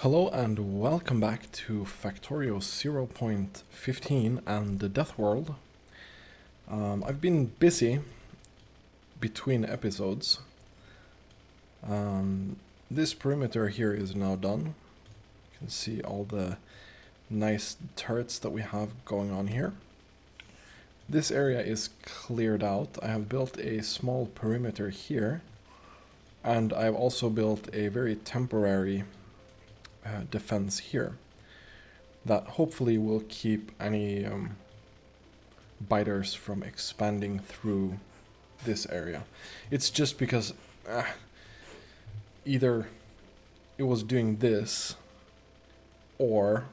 Hello and welcome back to Factorio 0.15 and the Deathworld. I've been busy between episodes. This perimeter here is now done. You can see all the nice turrets that we have going on here. This area is cleared out. I have built a small perimeter here, and I've also built a very temporary defense here that hopefully will keep any biters from expanding through this area. It's just because either it was doing this or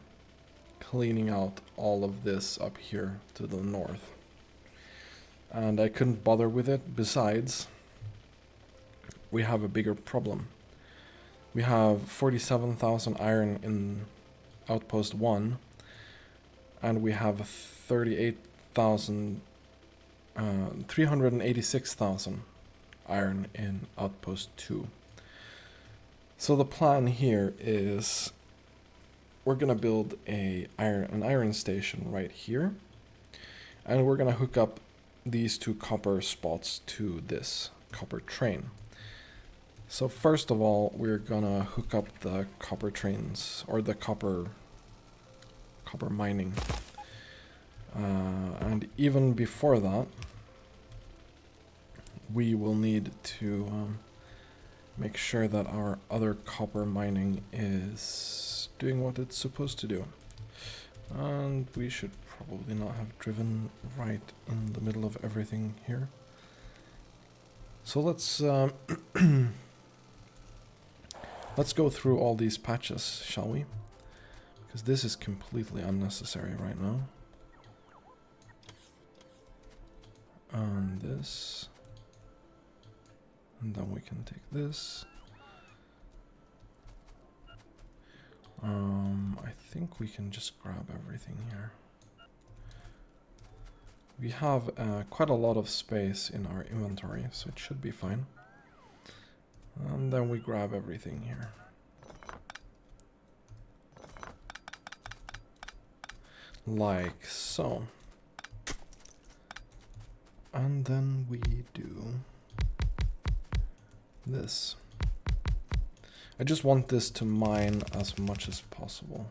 cleaning out all of this up here to the north, and I couldn't bother with it. Besides, we have a bigger problem. We have 47,000 iron in Outpost 1, and we have 386,000 iron in Outpost 2. So the plan here is we're gonna build an iron station right here, and we're gonna hook up these two copper spots to this copper train. So first of all, we're gonna hook up the copper trains, or the copper mining. And even before that, we will need to make sure that our other copper mining is doing what it's supposed to do. And we should probably not have driven right in the middle of everything here. So let's let's go through all these patches, shall we? Because this is completely unnecessary right now. And this. And then we can take this. I think we can just grab everything here. We have quite a lot of space in our inventory, so it should be fine. And then we grab everything here. Like so. And then we do this. I just want this to mine as much as possible,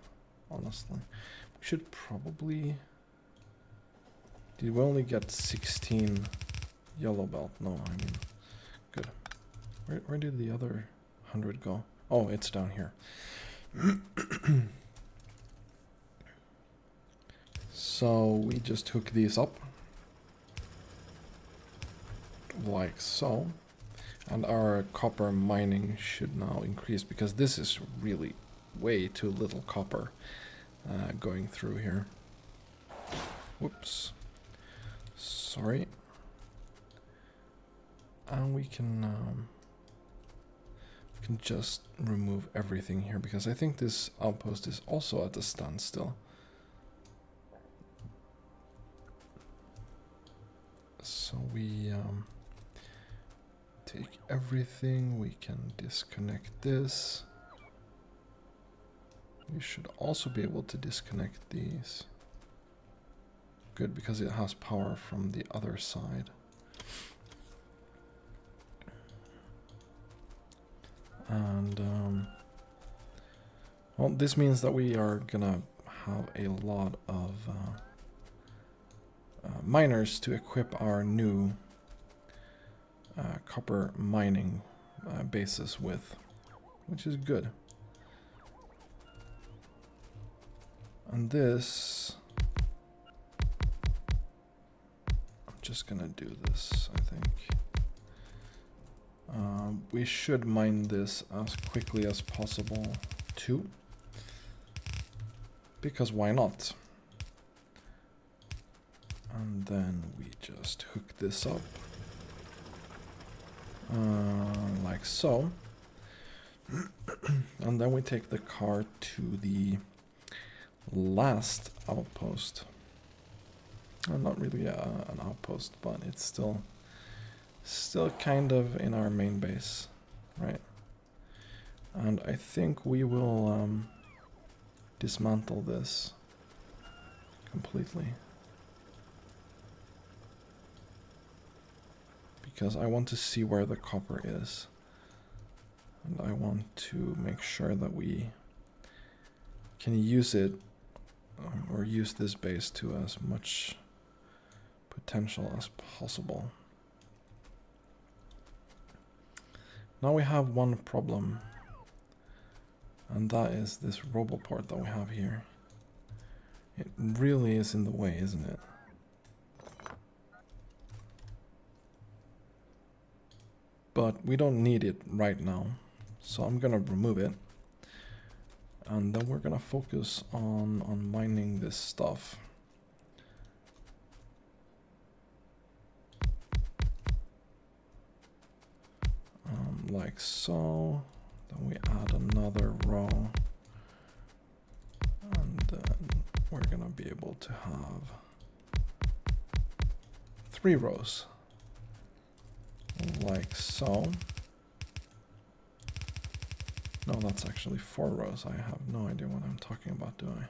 honestly. We should probably... Did we only get 16 yellow belt? No, I mean, good. Where did the other 100 go? Oh, it's down here. So we just hook these up. Like so. And our copper mining should now increase, because this is really way too little copper going through here. Whoops. Sorry. And we can just remove everything here, because I think this outpost is also at a standstill. So we take everything, we can disconnect this. We should also be able to disconnect these. Good, because it has power from the other side. And well, this means that we are gonna have a lot of miners to equip our new copper mining bases with, which is good. And this, I'm just gonna do this, I think. We should mine this as quickly as possible too, because why not? And then we just hook this up like so. And then we take the car to the last outpost. Not really an outpost, but it's still kind of in our main base, right? And I think we will dismantle this completely. Because I want to see where the copper is. And I want to make sure that we can use it, or use this base to as much potential as possible. Now we have one problem, and that is this roboport that we have here. It really is in the way, isn't it? But we don't need it right now, so I'm gonna remove it. And then we're gonna focus on mining this stuff. Like so. Then we add another row. And then we're gonna be able to have 3 rows. Like so. No, that's actually 4 rows. I have no idea what I'm talking about, do I?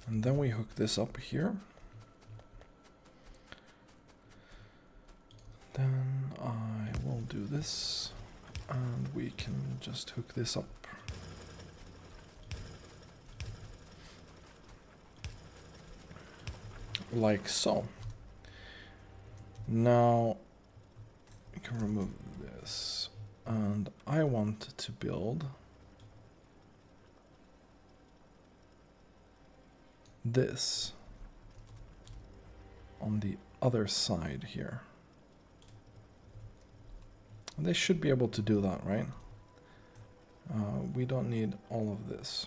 And then we hook this up here. Then I will do this, and we can just hook this up. Like so. Now we can remove this, and I want to build this on the other side here. And they should be able to do that, right? We don't need all of this.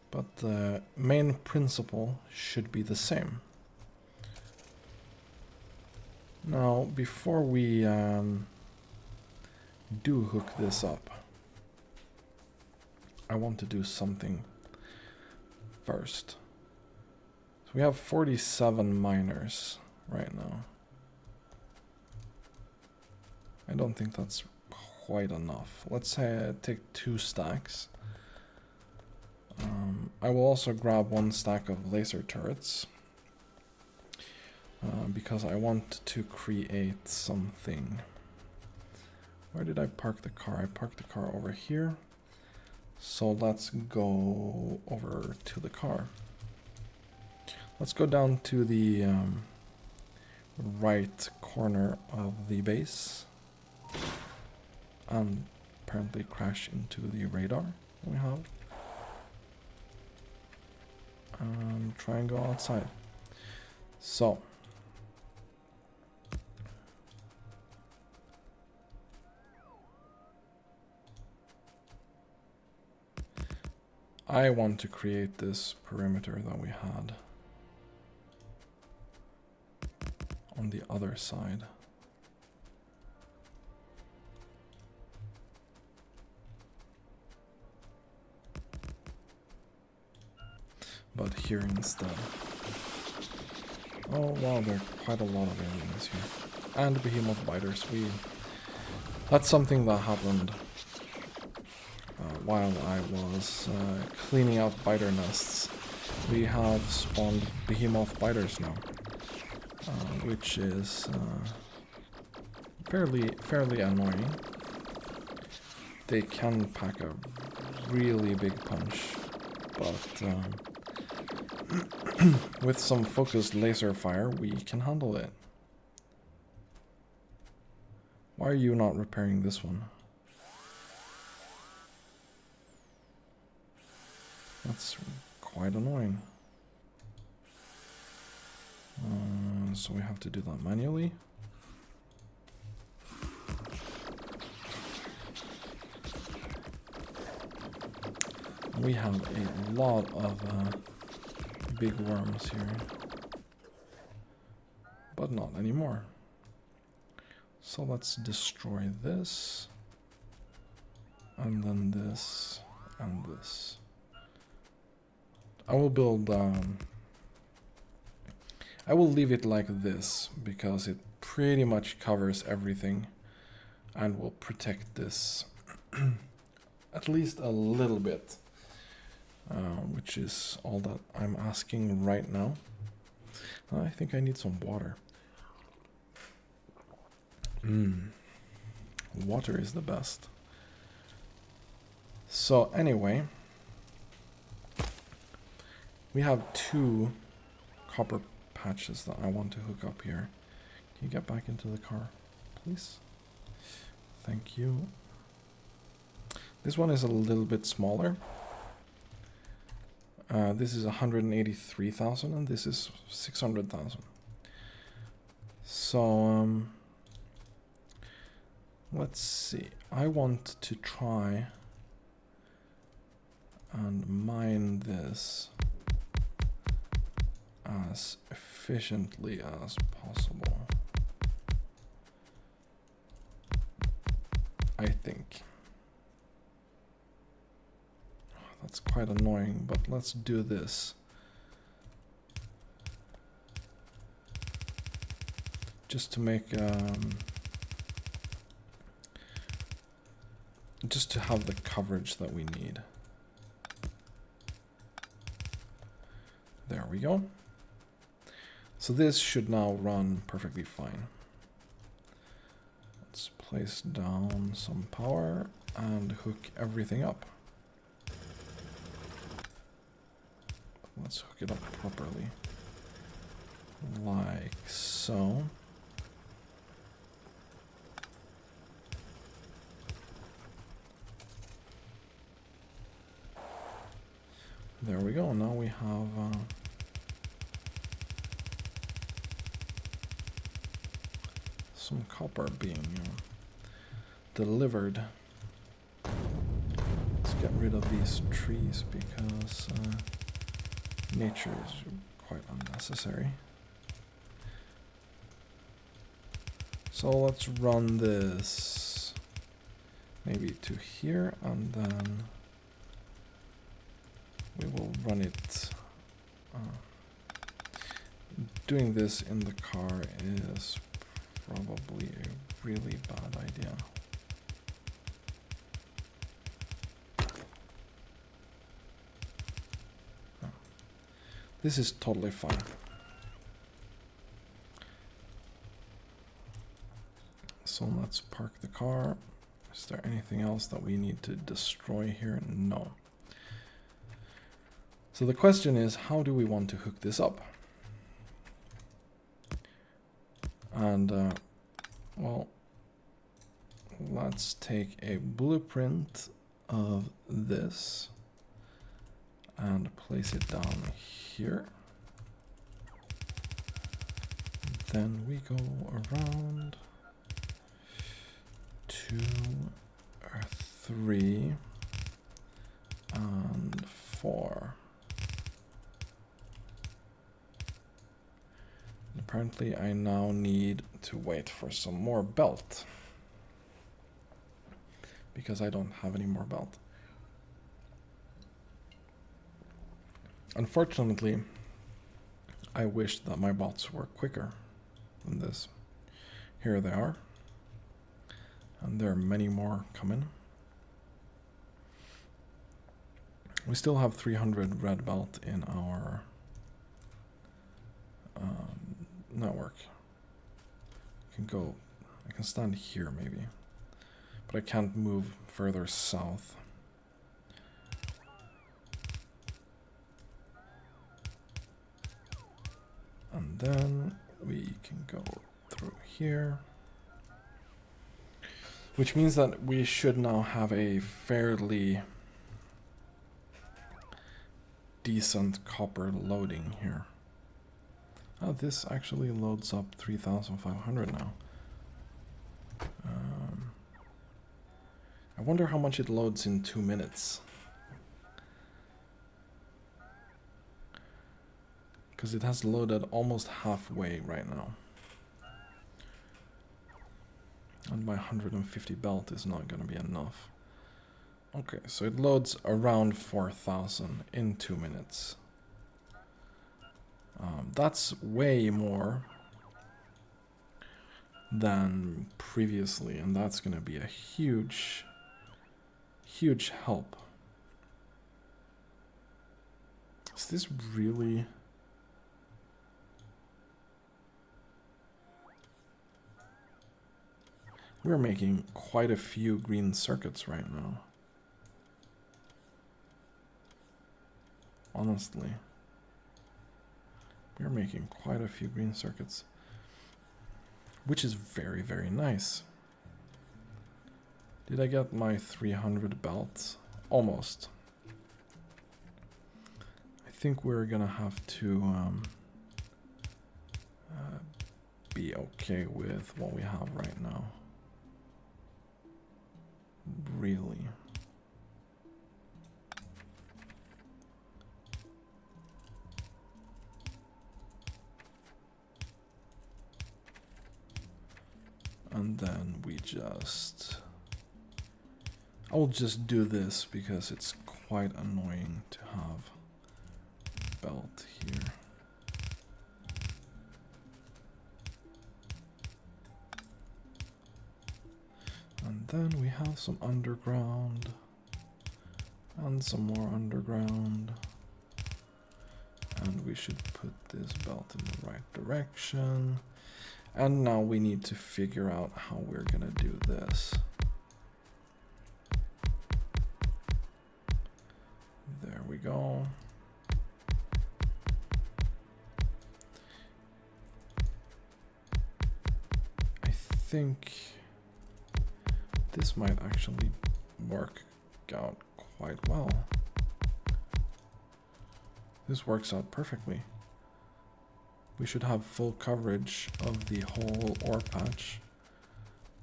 But the main principle should be the same. Now, before we do hook this up, I want to do something first. So we have 47 miners right now. I don't think that's quite enough. Let's say I take 2 stacks. I will also grab 1 stack of laser turrets. Because I want to create something. Where did I park the car? I parked the car over here. So let's go over to the car. Let's go down to the right corner of the base. And apparently crash into the radar we have. And try and go outside. So. I want to create this perimeter that we had on the other side. But here instead. Oh wow, there are quite a lot of aliens here. And behemoth biters. That's something that happened while I was cleaning out biter nests. We have spawned behemoth biters now, which is fairly annoying. They can pack a really big punch, but with some focused laser fire, we can handle it. Why are you not repairing this one? That's quite annoying. So we have to do that manually. We have a lot of big worms here. But not anymore. So let's destroy this. And then this. And this. I will build I will leave it like this because it pretty much covers everything and will protect this at least a little bit, which is all that I'm asking right now. I think I need some water. Water is the best. So anyway, we have 2 copper patches that I want to hook up here. Can you get back into the car, please? Thank you. This one is a little bit smaller. This is 183,000 and this is 600,000. So let's see. I want to try and mine this as efficiently as possible. I think. That's quite annoying, but let's do this. Just to make just to have the coverage that we need. There we go. So this should now run perfectly fine. Let's place down some power and hook everything up. Let's hook it up properly. Like so. There we go. Now we have some copper being delivered. Let's get rid of these trees because nature is quite unnecessary. So let's run this maybe to here and then we will run it. Doing this in the car is probably a really bad idea. This is totally fine. So let's park the car. Is there anything else that we need to destroy here? No. So the question is, how do we want to hook this up? And, well, let's take a blueprint of this and place it down here. Then we go around 2 or 3 and 4. Apparently I now need to wait for some more belt because I don't have any more belt. Unfortunately, I wish that my bots were quicker than this. Here they are. And there are many more coming. We still have 300 red belt in our network. I can stand here maybe, but I can't move further south. And then we can go through here, which means that we should now have a fairly decent copper loading here. Oh, this actually loads up 3,500 now. I wonder how much it loads in 2 minutes. Because it has loaded almost halfway right now. And my 150 belt is not going to be enough. Okay, so it loads around 4,000 in 2 minutes. that's way more than previously, and that's going to be a huge, huge help. Is this really... We're making quite a few green circuits right now. Honestly. We're making quite a few green circuits. Which is very, very nice. Did I get my 300 belts? Almost. I think we're gonna have to be okay with what we have right now. Really. And then we just... I'll just do this because it's quite annoying to have belt here. And then we have some underground and some more underground. And we should put this belt in the right direction. And now we need to figure out how we're gonna do this. There we go. I think this might actually work out quite well. This works out perfectly. We should have full coverage of the whole ore patch,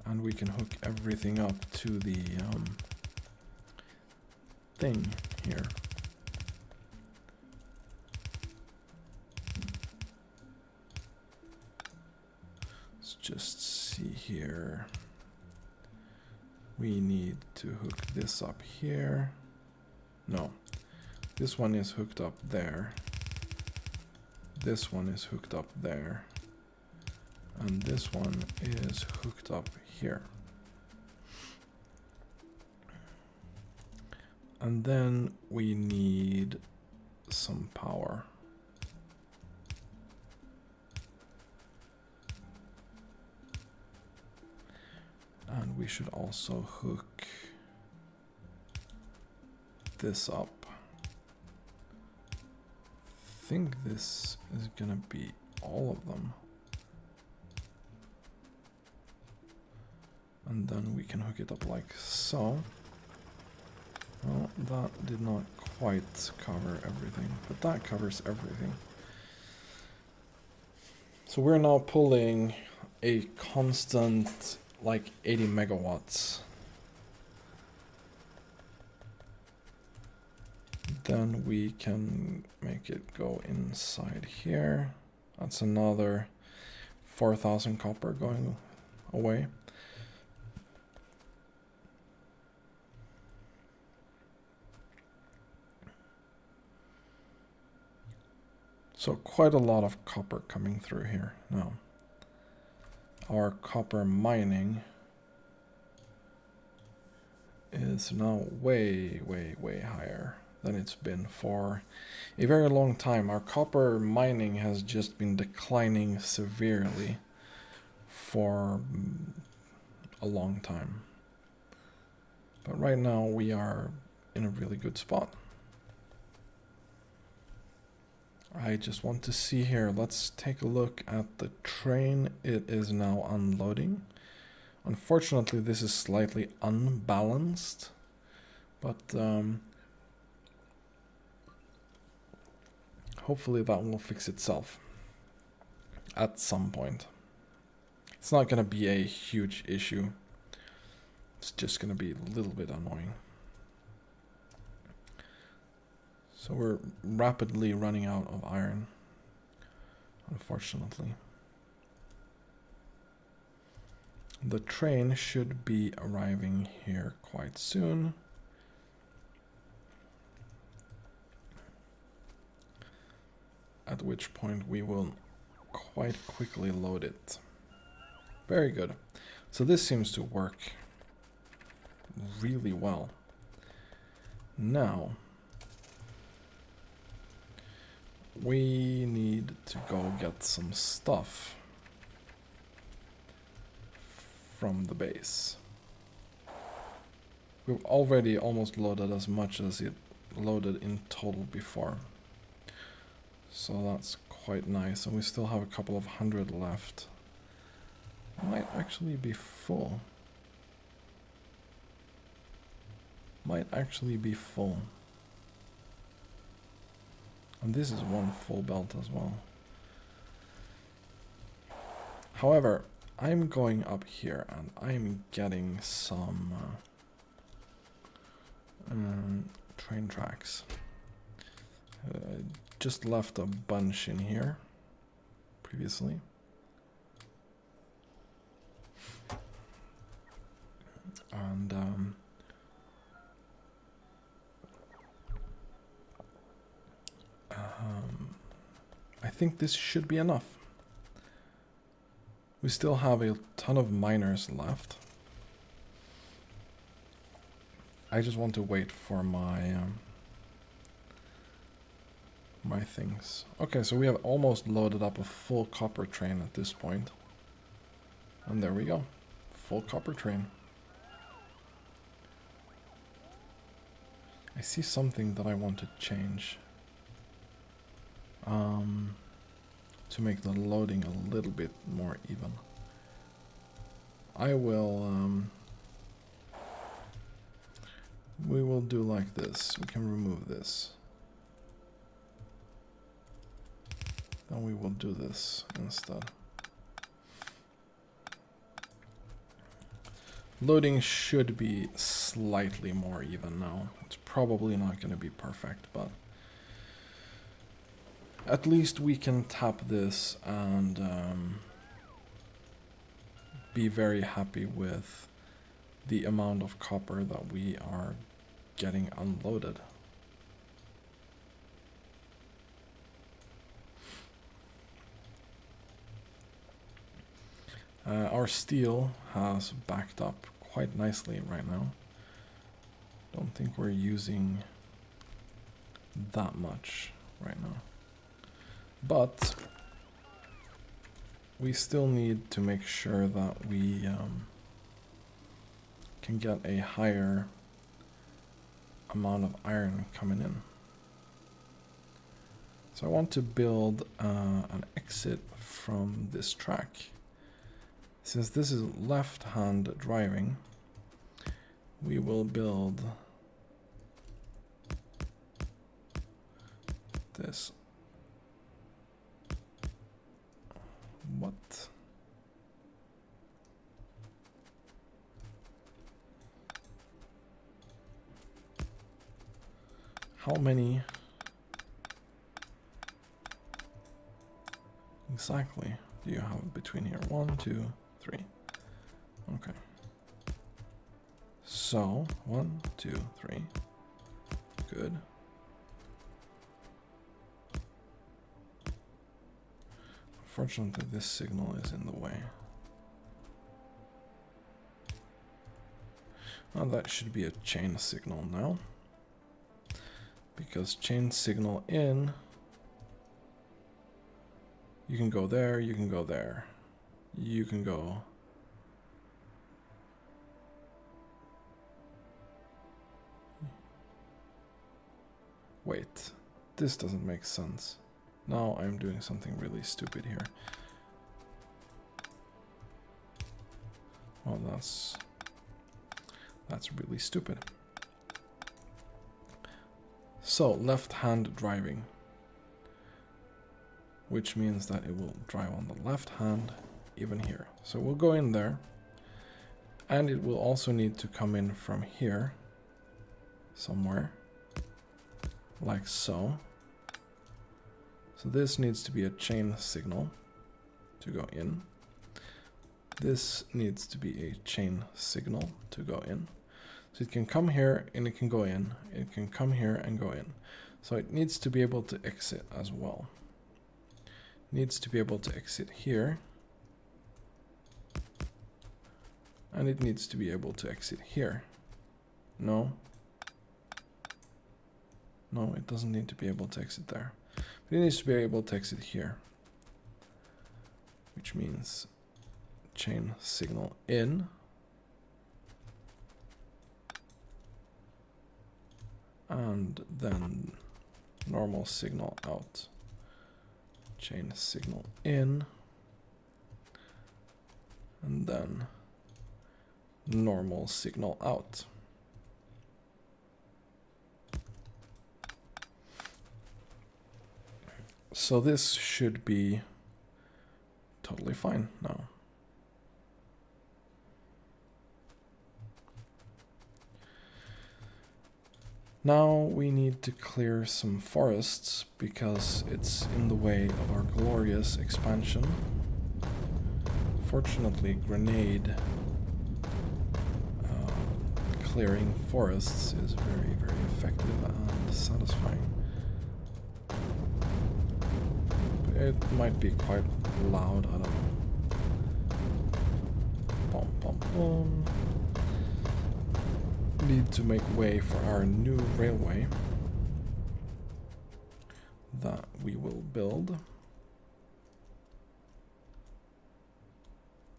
and we can hook everything up to the thing here. Let's just see here. We need to hook this up here. No, this one is hooked up there. This one is hooked up there. And this one is hooked up here. And then we need some power. And we should also hook this up. I think this is gonna be all of them. And then we can hook it up like so. Well, that did not quite cover everything, but that covers everything. So we're now pulling a constant like 80 megawatts. Then we can make it go inside here. That's another 4,000 copper going away. So quite a lot of copper coming through here now. Our copper mining is now way, way, way higher than it's been for a very long time. Our copper mining has just been declining severely for a long time. But right now we are in a really good spot. I just want to see here, let's take a look at the train. It is now unloading. Unfortunately, this is slightly unbalanced, but hopefully that will fix itself at some point. It's not going to be a huge issue. It's just going to be a little bit annoying. So we're rapidly running out of iron, unfortunately. The train should be arriving here quite soon. at which point we will quite quickly load it. Very good. So this seems to work really well. Now, we need to go get some stuff from the base. We've already almost loaded as much as it loaded in total before. So that's quite nice, and we still have a couple of hundred left. Might actually be full. Might actually be full. And this is one full belt as well. However, I'm going up here and I'm getting some train tracks. Just left a bunch in here previously. And I think this should be enough. We still have a ton of miners left. I just want to wait for my my things. Okay, so we have almost loaded up a full copper train at this point. And there we go. Full copper train. I see something that I want to change. To make the loading a little bit more even. I will, we will do like this. We can remove this. Then we will do this instead. Loading should be slightly more even now. It's probably not going to be perfect, but at least we can tap this and be very happy with the amount of copper that we are getting unloaded. Our steel has backed up quite nicely right now. Don't think we're using that much right now. But we still need to make sure that we can get a higher amount of iron coming in. So I want to build an exit from this track. Since this is left-hand driving, we will build this. What? How many exactly do you have between here? 1, 2, 3. Okay. So 1, 2, 3. Good. Unfortunately, this signal is in the way. Well, that should be a chain signal now. Because chain signal in, you can go there, you can go there. You can go. Wait, this doesn't make sense. Now I'm doing something really stupid here. Well, that's really stupid. So, left-hand driving, which means that it will drive on the left hand, even here. So we'll go in there, and it will also need to come in from here, somewhere, like so. So this needs to be a chain signal to go in. This needs to be a chain signal to go in. So it can come here and it can go in. It can come here and go in. So it needs to be able to exit as well. needs to be able to exit here. And it needs to be able to exit here. No. No, it doesn't need to be able to exit there. But it needs to be able to exit here. Which means chain signal in. And then normal signal out. Chain signal in. And then normal signal out. So this should be totally fine now. Now we need to clear some forests because it's in the way of our glorious expansion. Fortunately, grenade clearing forests is very, very effective and satisfying. It might be quite loud, I don't know. Bum, bum, bum. Need to make way for our new railway that we will build.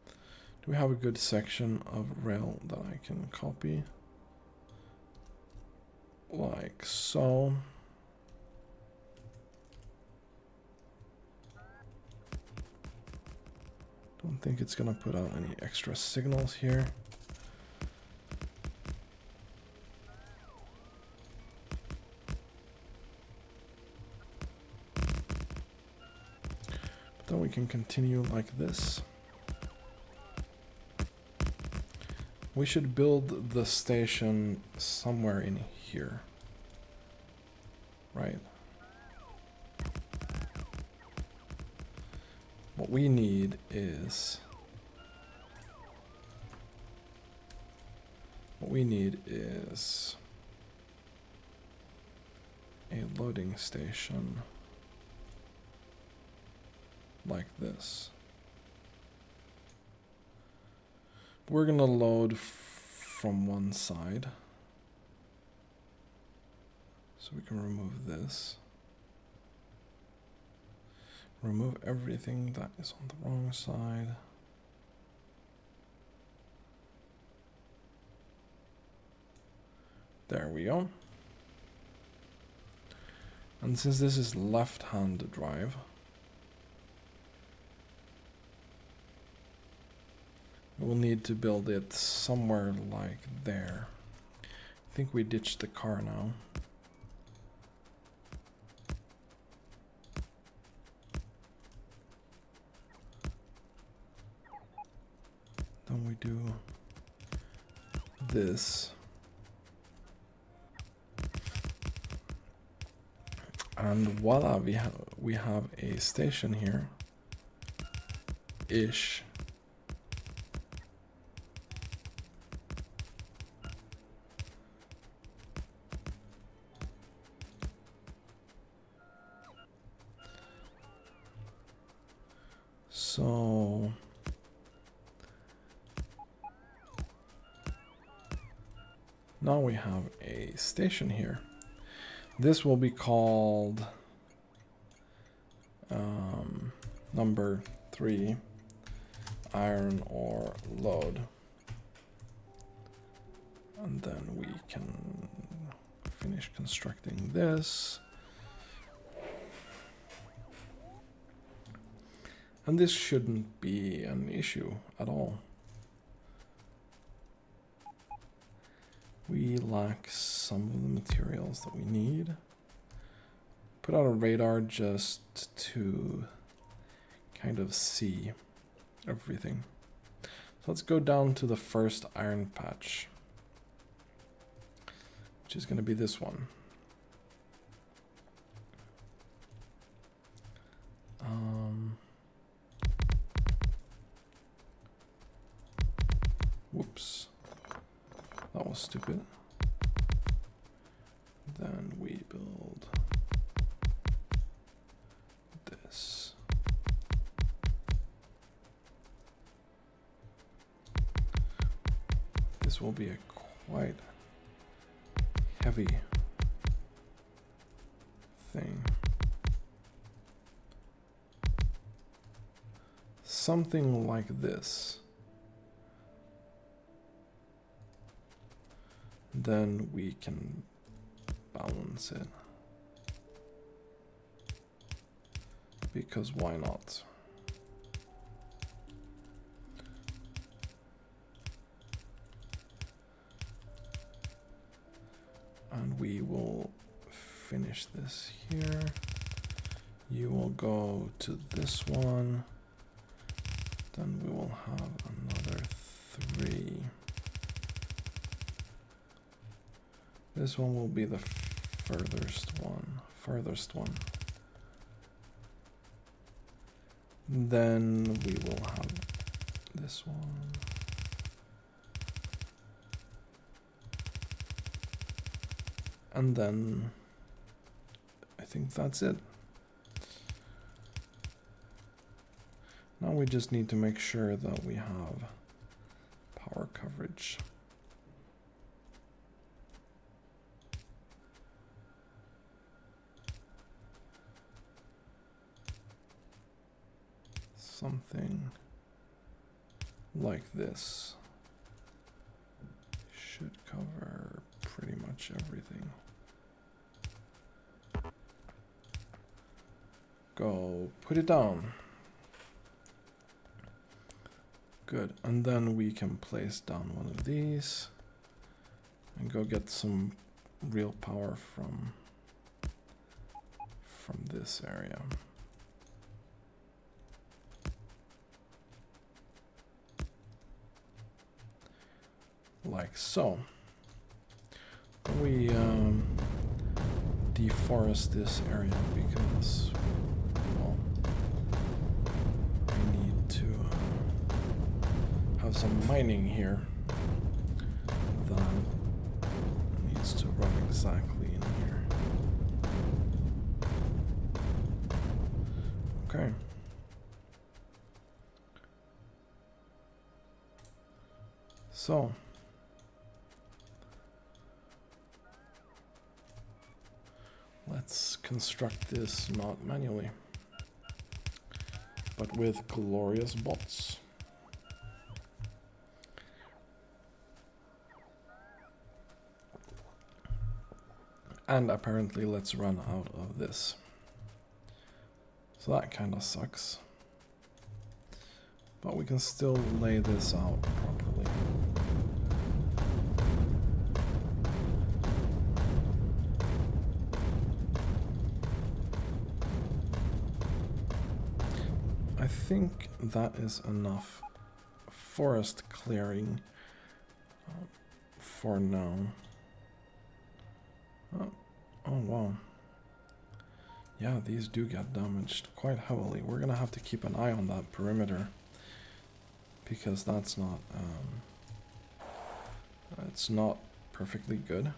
Do we have a good section of rail that I can copy? Like so. Don't think it's gonna put out any extra signals here. But then we can continue like this. We should build the station somewhere in here, right? What we need is a loading station like this. We're gonna load from one side, so we can remove this. Remove everything that is on the wrong side. There we go. And since this is left-hand drive, we'll need to build it somewhere like there. I think we ditched the car now. Then we do this. And voila, we have a station here. Ish. So now we have a station here. This will be called number 3 iron ore load. And then we can finish constructing this. And this shouldn't be an issue at all. We lack some of the materials that we need. Put out a radar just to kind of see everything. So let's go down to the first iron patch, which is going to be this one. Whoops. That was stupid. Then we build this. this will be a quite heavy thing. Something like this. Then we can balance it. Because why not? And we will finish this here. You will go to this one. Then we will have another 3. This one will be the furthest one. Then we will have this one. And then I think that's it. Now we just need to make sure that we have power coverage. Something like this should cover pretty much everything. Go put it down. Good, and then we can place down one of these and go get some real power from this area. Like so. We deforest this area because, well, we need to have some mining here that needs to run exactly in here. Okay. So let's construct this not manually, but with glorious bots. And apparently let's run out of this. So that kind of sucks. But we can still lay this out properly. I think that is enough forest clearing for now. Oh wow. Yeah, these do get damaged quite heavily. We're gonna have to keep an eye on that perimeter because that's not it's not perfectly good.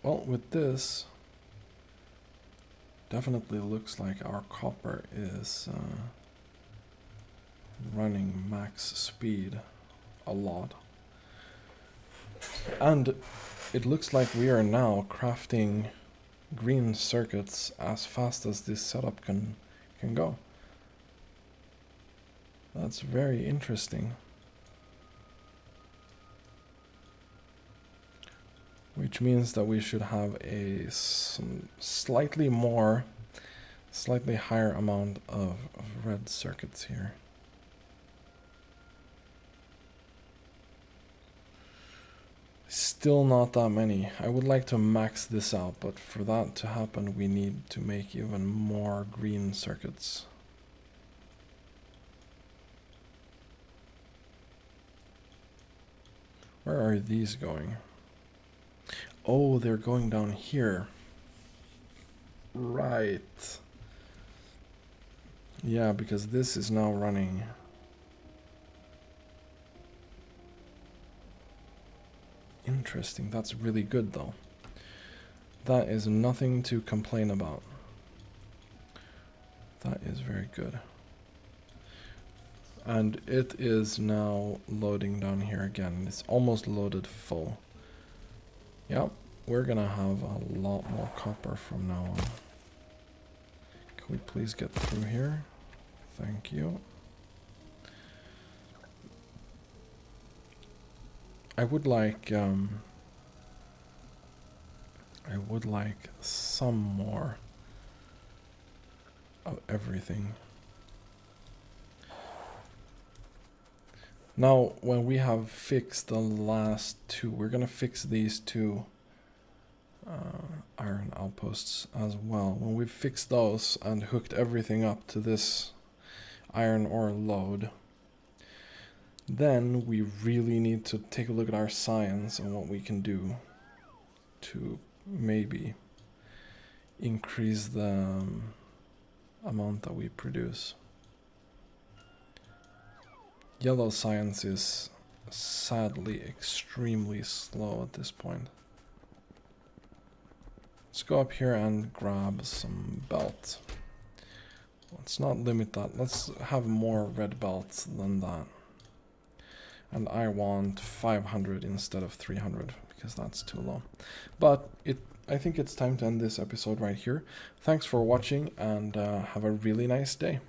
Well, with this, definitely looks like our copper is running max speed a lot. And it looks like we are now crafting green circuits as fast as this setup can go. That's very interesting. Which means that we should have some slightly higher amount of red circuits here. Still not that many. I would like to max this out, but for that to happen we need to make even more green circuits. Where are these going? Oh, they're going down here. Right. Yeah, because this is now running. Interesting. That's really good, though. That is nothing to complain about. That is very good. And it is now loading down here again. It's almost loaded full. Yep, we're gonna have a lot more copper from now on. Can we please get through here? Thank you. I would like some more of everything. Now, when we have fixed the last two, we're gonna fix these two iron outposts as well. When we've fixed those and hooked everything up to this iron ore load, then we really need to take a look at our science and what we can do to maybe increase the amount that we produce. Yellow science is sadly extremely slow at this point. Let's go up here and grab some belt. Let's not limit that. Let's have more red belts than that. And I want 500 instead of 300 because that's too low. But I think it's time to end this episode right here. Thanks for watching and have a really nice day.